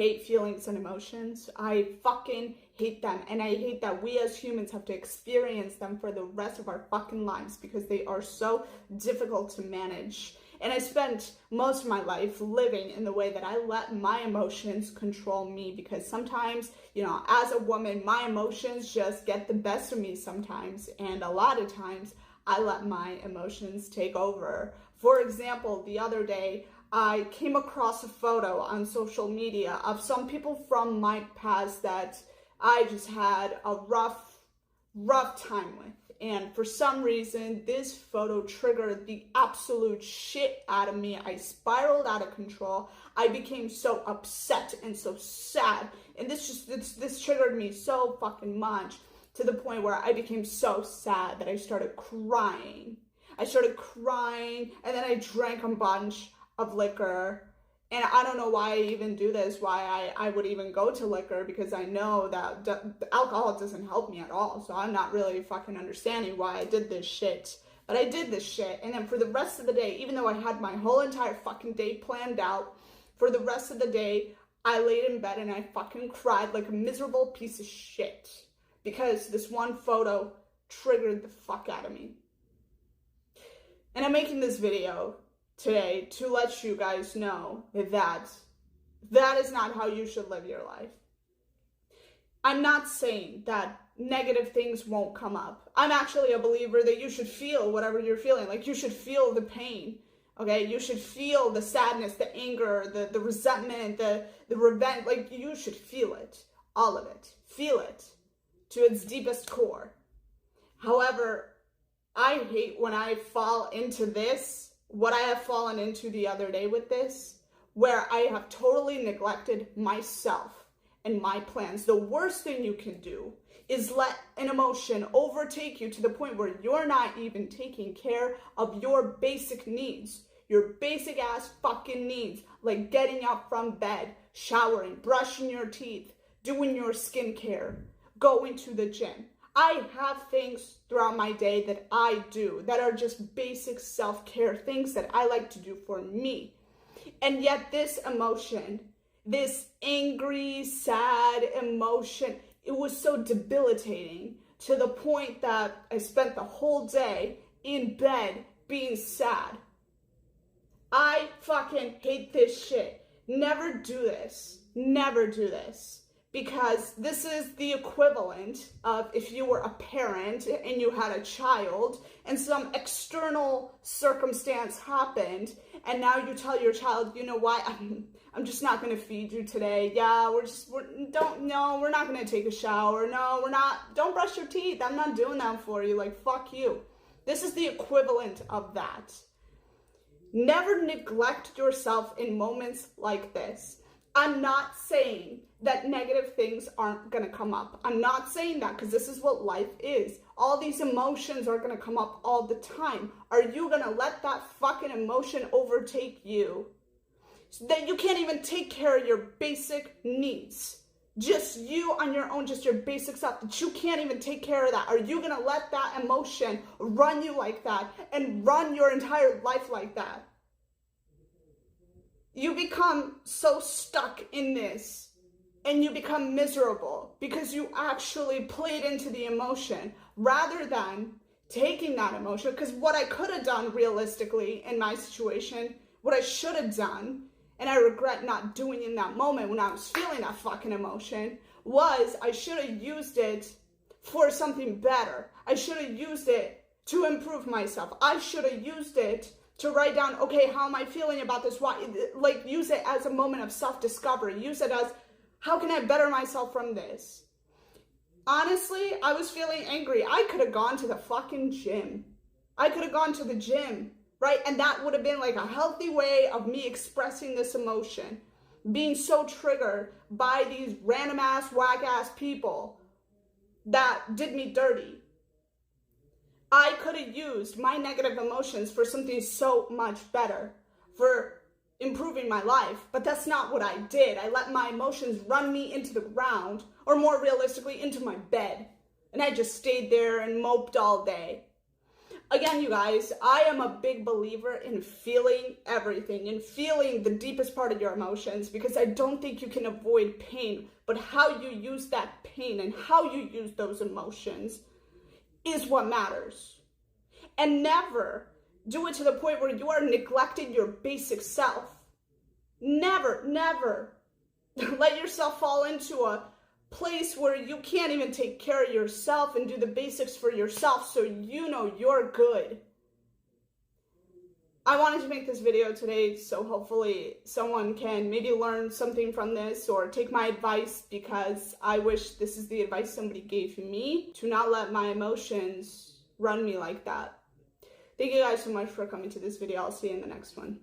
hate feelings and emotions. I fucking hate them. And I hate that we as humans have to experience them for the rest of our fucking lives because they are so difficult to manage. And I spent most of my life living in the way that I let my emotions control me, because sometimes, you know, as a woman, my emotions just get the best of me sometimes. And a lot of times I let my emotions take over. For example, the other day, I came across a photo on social media of some people from my past that I just had a rough time with. And for some reason, this photo triggered the absolute shit out of me. I spiraled out of control. I became so upset and so sad. And this triggered me so fucking much, to the point where I became so sad that I started crying. And then I drank a bunch of liquor. And I don't know why I even do this, why I would even go to liquor, because I know that alcohol doesn't help me at all. So I'm not really fucking understanding why I did this shit. But I did this shit. And then for the rest of the day, even though I had my whole entire fucking day planned out, for the rest of the day, I laid in bed and I fucking cried like a miserable piece of shit. Because this one photo triggered the fuck out of me. And I'm making this video today to let you guys know that is not how you should live your life. I'm not saying that negative things won't come up. I'm actually a believer that you should feel whatever you're feeling. Like, you should feel the pain, okay? You should feel the sadness, the anger, the resentment, the revenge. Like, you should feel it, all of it. Feel it to its deepest core. However, I hate when I fall into this, what I have fallen into the other day with this, where I have totally neglected myself and my plans. The worst thing you can do is let an emotion overtake you to the point where you're not even taking care of your basic needs, your basic ass fucking needs, like getting up from bed, showering, brushing your teeth, doing your skincare, going to the gym. I have things throughout my day that I do that are just basic self-care things that I like to do for me. And yet this emotion, this angry, sad emotion, it was so debilitating, to the point that I spent the whole day in bed being sad. I fucking hate this shit. Never do this. Never do this. Because this is the equivalent of if you were a parent and you had a child and some external circumstance happened, and now you tell your child, you know what, I'm just not going to feed you today. Yeah, we're not going to take a shower. No, don't brush your teeth. I'm not doing that for you. Like, fuck you. This is the equivalent of that. Never neglect yourself in moments like this. I'm not saying that negative things aren't going to come up. I'm not saying that, because this is what life is. All these emotions are going to come up all the time. Are you going to let that fucking emotion overtake you so that you can't even take care of your basic needs? Just you on your own, just your basic stuff, that you can't even take care of that. Are you going to let that emotion run you like that and run your entire life like that? You become so stuck in this, and you become miserable because you actually played into the emotion rather than taking that emotion. Because what I could have done realistically in my situation, what I should have done, and I regret not doing in that moment when I was feeling that fucking emotion, was I should have used it for something better. I should have used it to improve myself. I should have used it to write down, okay, how am I feeling about this? Why, like, use it as a moment of self-discovery. Use it as, how can I better myself from this? Honestly, I was feeling angry. I could have gone to the fucking gym. I could have gone to the gym, right? And that would have been like a healthy way of me expressing this emotion. Being so triggered by these random ass, whack ass people that did me dirty. I could have used my negative emotions for something so much better, for improving my life, but that's not what I did. I let my emotions run me into the ground, or more realistically, into my bed, and I just stayed there and moped all day. Again, you guys, I am a big believer in feeling everything and feeling the deepest part of your emotions, because I don't think you can avoid pain, but how you use that pain and how you use those emotions is what matters. And never do it to the point where you are neglecting your basic self. Never, never let yourself fall into a place where you can't even take care of yourself and do the basics for yourself so you know you're good. I wanted to make this video today so hopefully someone can maybe learn something from this or take my advice, because I wish this is the advice somebody gave me, to not let my emotions run me like that. Thank you guys so much for coming to this video. I'll see you in the next one.